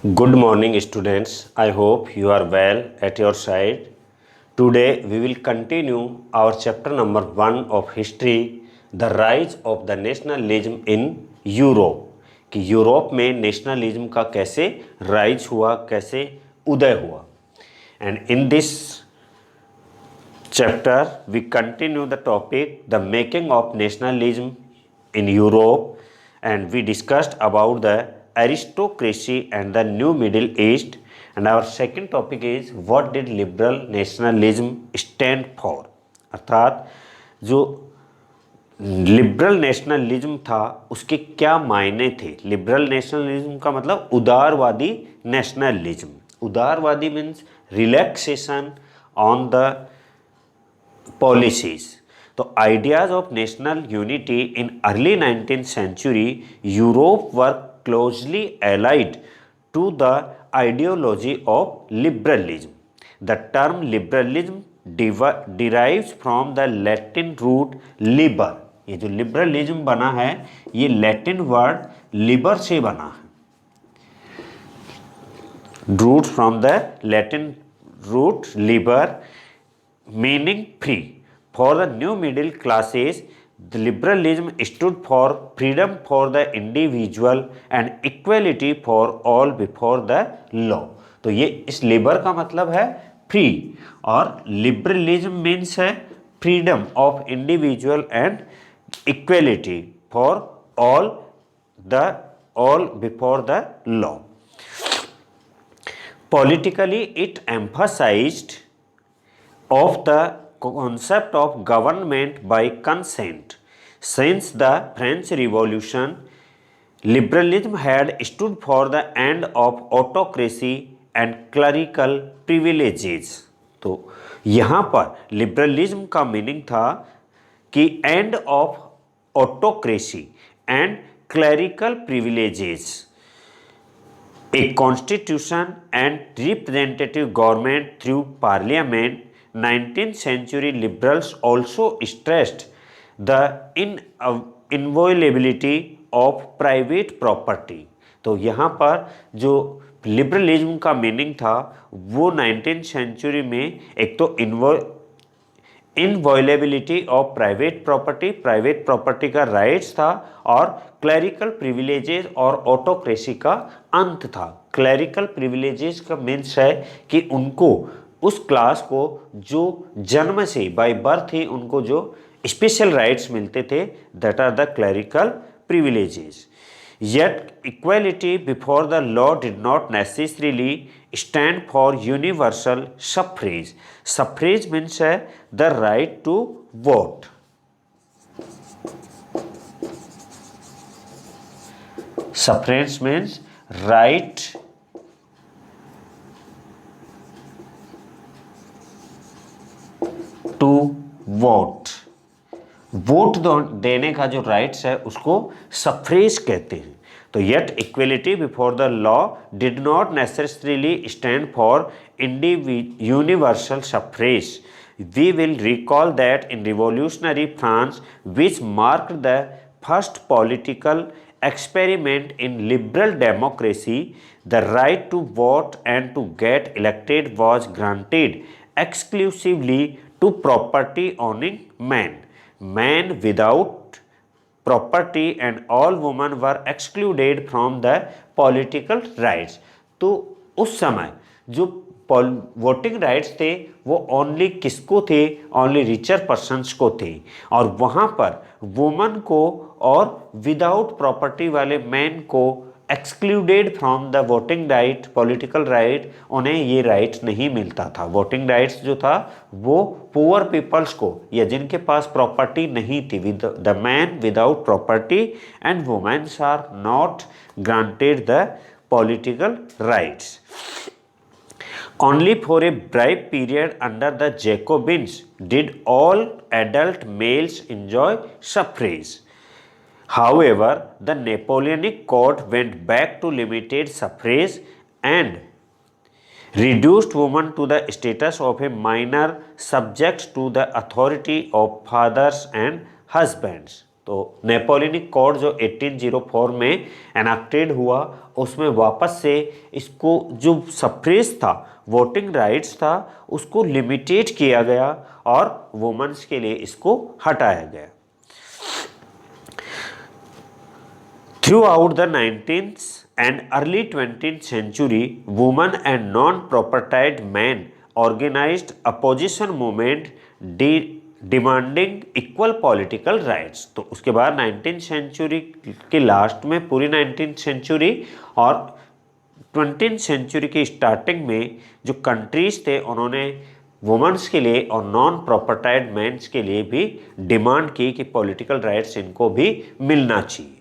Good morning, students. I hope you are well at your side. Today, we will continue our chapter number 1 of history, the rise of the nationalism in Europe. कि Europe में nationalism का कैसे rise हुआ, कैसे उदय हुआ. And in this chapter, we continue the topic, the making of nationalism in Europe, and we discussed about the aristocracy and the new Middle East. And our second topic is what did liberal nationalism stand for. अर्थात जो liberal nationalism था उसके क्या मायने थे. Liberal nationalism का मतलब उदारवादी नेशनलिज्म. उदारवादी means relaxation on the policies. तो ideas of national unity in early 19th century Europe were closely allied to the ideology of liberalism. The term liberalism derives from the Latin root liber. ये जो liberalism बना है ये Latin word Libre से बना है. Root from the Latin root liber meaning free. For the new middle classes, the liberalism stood for freedom for the individual and equality for all before the law. तो ये इस Libre का मतलब है free और लिबरलिज्म मीन्स है freedom of individual and equality for all before the law. Politically, it emphasized of the concept of government by consent. Since the French Revolution, liberalism had stood for the end of autocracy and clerical privileges. तो यहाँ पर liberalism का meaning था कि end of autocracy and clerical privileges. A constitution and representative government through parliament. 19th century liberals also stressed the inviolability of private property. तो यहाँ पर जो लिबरलिज्म का मीनिंग था वो 19th सेंचुरी में एक तो इनवॉयलेबिलिटी ऑफ प्राइवेट प्रॉपर्टी का राइट्स था और क्लरिकल प्रिविलेजेस और ऑटोक्रेसी का अंत था. क्लरिकल प्रिविलेजेस का मीन्स है कि उनको उस क्लास को जो जन्म से बाय बर्थ ही उनको जो स्पेशल राइट्स मिलते थे that are the clerical privileges. Yet equality before the law did not necessarily stand for universal suffrage. Suffrage means the right to vote. Suffrage means right to vote. Vote देने का जो rights है उसको सफ्रेज कहते हैं. तो yet equality before the law did not necessarily stand for universal suffrage. We will recall that in revolutionary France which marked the first political experiment in liberal democracy, the right to vote and to get elected was granted exclusively to property owning men. Men without property and all women were excluded from the political rights. तो उस समय जो voting rights थे वो only किसको थे, only richer persons को थे और वहाँ पर वुमन को और विदाउट प्रॉपर्टी वाले मैन को excluded from the voting right, political right, उन्हें ये राइट नहीं मिलता था. वोटिंग राइट्स जो था वो पुअर पीपल्स को या जिनके पास प्रॉपर्टी नहीं थी, the man without property and womens are not granted the political rights. Only for a brief period under the Jacobins did all adult males enjoy suffrage. However, the Napoleonic court went back to limited suffrage and reduced women to the status of a minor subject to the authority of fathers and husbands. तो Napoleonic code जो 1804 में एनाक्टेड हुआ, उसमें वापस से इसको जो सफ्रेज था, वोटिंग राइट्स था, उसको लिमिटेड किया गया और वुमेन्स के लिए इसको हटाया गया। Throughout the 19th and early 20th century, women and non-propertied men organized opposition movement demanding equal political rights। तो उसके बाद 19th सेंचुरी के लास्ट में, पूरी 19th सेंचुरी और 20th सेंचुरी की स्टार्टिंग में जो कंट्रीज थे, उन्होंने वुमेन्स के लिए और नॉन प्रॉपर्टाइड मेंस के लिए भी डिमांड की कि पॉलिटिकल राइट्स इनको भी मिलना चाहिए।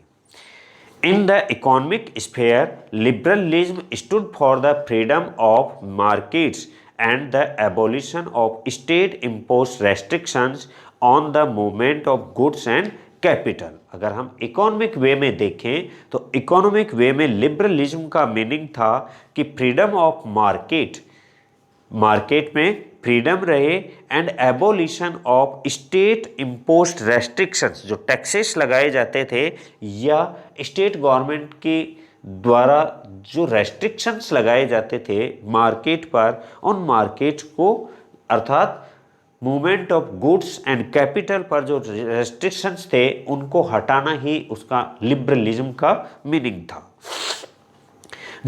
In the economic sphere, liberalism stood for the freedom of markets and the abolition of state-imposed restrictions on the movement of goods and capital। अगर हम इकोनॉमिक वे में देखें तो इकोनॉमिक वे में लिबरलिज्म का मीनिंग था कि फ्रीडम ऑफ मार्केट, मार्केट में फ्रीडम रहे, and abolition of state imposed restrictions, जो टैक्सेस लगाए जाते थे या स्टेट गवर्नमेंट के द्वारा जो रेस्ट्रिक्शंस लगाए जाते थे मार्केट पर, उन मार्केट को अर्थात movement of goods and capital पर जो रेस्ट्रिक्शंस थे उनको हटाना ही उसका लिबरलिज्म का मीनिंग था।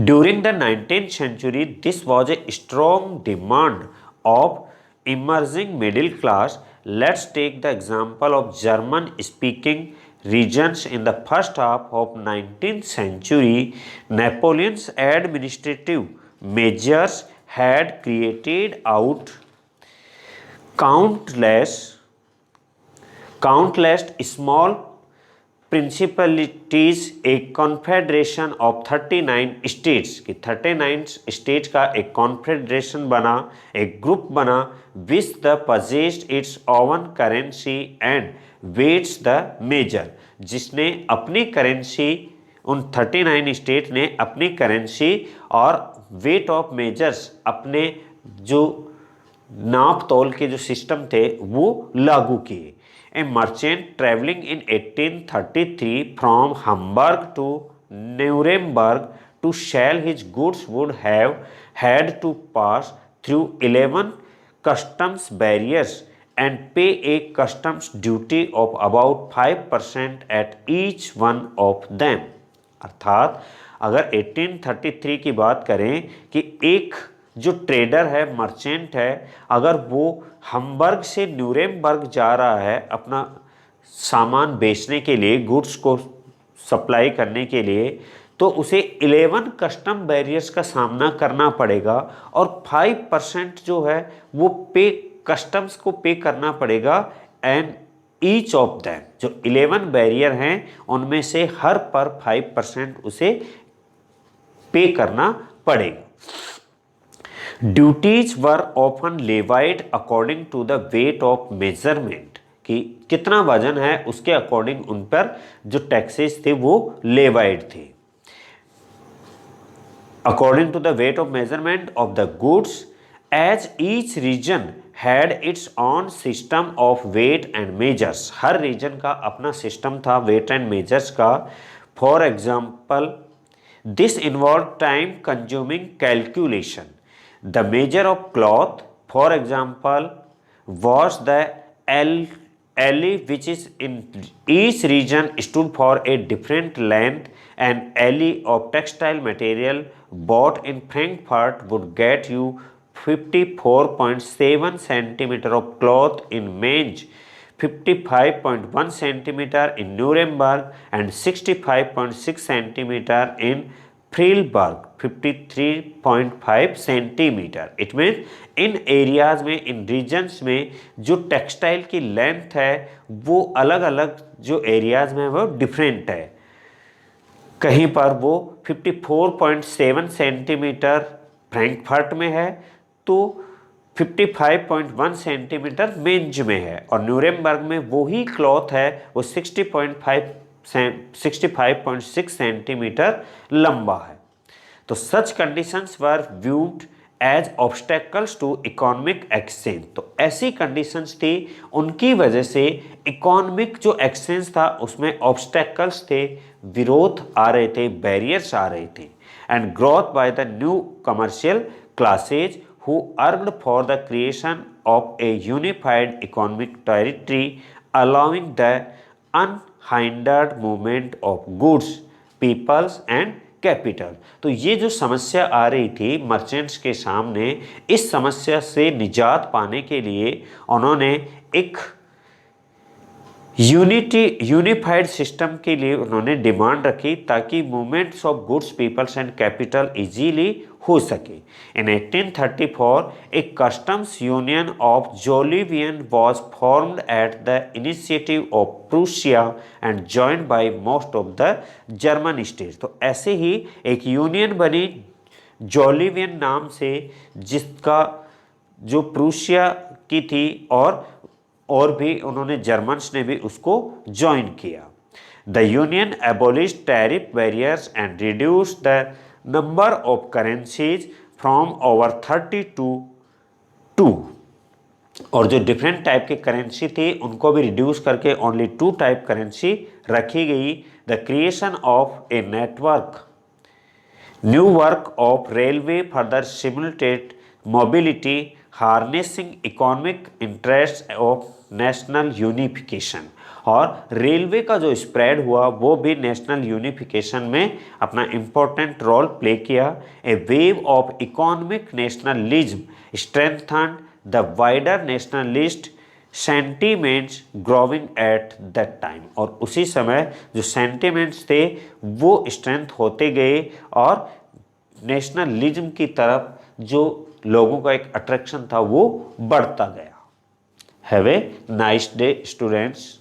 During the 19th century, this was a strong demand of emerging middle class. Let's take the example of German-speaking regions in the first half of 19th century. Napoleon's administrative measures had created out countless small प्रिंसिपलिटीज, एक confederation of 39 states की 39 state का एक confederation बना, एक group बना, which the possessed its own currency and weights the measure, जिसने अपनी currency, उन 39 स्टेट ने अपनी करेंसी और वेट ऑफ मेजर्स, अपने जो नाप तोल के जो सिस्टम थे वो लागू किए। A merchant traveling in 1833 from Hamburg to Nuremberg to sell his goods would have had to pass through 11 customs barriers and pay a customs duty of about 5% at each one of them। अर्थात अगर 1833 की बात करें कि एक जो trader है, merchant है, अगर वो हम्बर्ग से न्यूरेमबर्ग जा रहा है अपना सामान बेचने के लिए, गुड्स को सप्लाई करने के लिए, तो उसे 11 कस्टम बैरियर्स का सामना करना पड़ेगा और 5% जो है वो कस्टम्स को पे करना पड़ेगा। एंड ईच ऑफ दैम, जो 11 बैरियर हैं उनमें से हर पर 5% उसे पे करना पड़ेगा। Duties were often levied according to the weight of measurement, कि कितना वजन है उसके अकॉर्डिंग उन पर जो टैक्सेस थे वो लेवाइड थे। According to the weight of measurement of the goods, as each region had its own system of weight and measures, हर रीजन का अपना सिस्टम था वेट एंड मेजर्स का। For example, this involve time consuming calculation. The measure of cloth, for example, was the alley, which is in each region stood for a different length. An alley of textile material bought in Frankfurt would get you 54.7 centimeter of cloth in Mainz, 55.1 centimeter in Nuremberg, and 65.6 centimeter in Freiburg, 53.5 centimetre. It mean in areas में, इन regions में जो textile की length है वो अलग अलग जो areas में वो डिफरेंट है। कहीं पर वो 54.7 सेंटीमीटर फ्रैंकफर्ट में है तो 55.1 सेंटीमीटर मेंज में है, और न्यूरेमबर्ग में वही क्लॉथ है वो 65.6 सेंटीमीटर लंबा है। तो such conditions were viewed as obstacles to economic exchange. तो ऐसी कंडीशंस थी, उनकी वजह से इकोनॉमिक जो एक्सचेंज था उसमें ऑब्स्टेकल्स थे, विरोध आ रहे थे, बैरियर्स आ रहे थे। And growth by the new commercial classes who urged for the creation of a unified economic territory allowing the unhindered movement of goods, peoples and capital. तो ये जो समस्या आ रही थी मर्चेंट्स के सामने, इस समस्या से निजात पाने के लिए उन्होंने एक यूनिफाइड सिस्टम के लिए उन्होंने डिमांड रखी ताकि movements of goods, peoples and capital easily हो सके। In 1834 a customs union of Zollverein was formed at the initiative of Prussia and joined by most of the German states. तो ऐसे ही एक यूनियन बनी जोलिवियन नाम से, जिसका जो प्रूसिया की थी और भी उन्होंने जर्मन्स ने भी उसको ज्वाइन किया। The union abolish tariff barriers and reduce the number of currencies from over 30 to 2। और जो डिफरेंट टाइप की करेंसी थी उनको भी रिड्यूस करके ओनली 2 टाइप करेंसी रखी गई। The creation of a network, new work of railway further simulated mobility, harnessing economic interest of national unification. और रेलवे का जो स्प्रेड हुआ वो भी नेशनल यूनिफिकेशन में अपना इम्पोर्टेंट रोल प्ले किया। A wave of economic nationalism strengthened the wider nationalist sentiments growing at that time. और उसी समय जो सेंटीमेंट्स थे वो स्ट्रेंथ होते गए और नेशनलिज्म की तरफ जो लोगों का एक अट्रैक्शन था वो बढ़ता गया। Have a nice day students.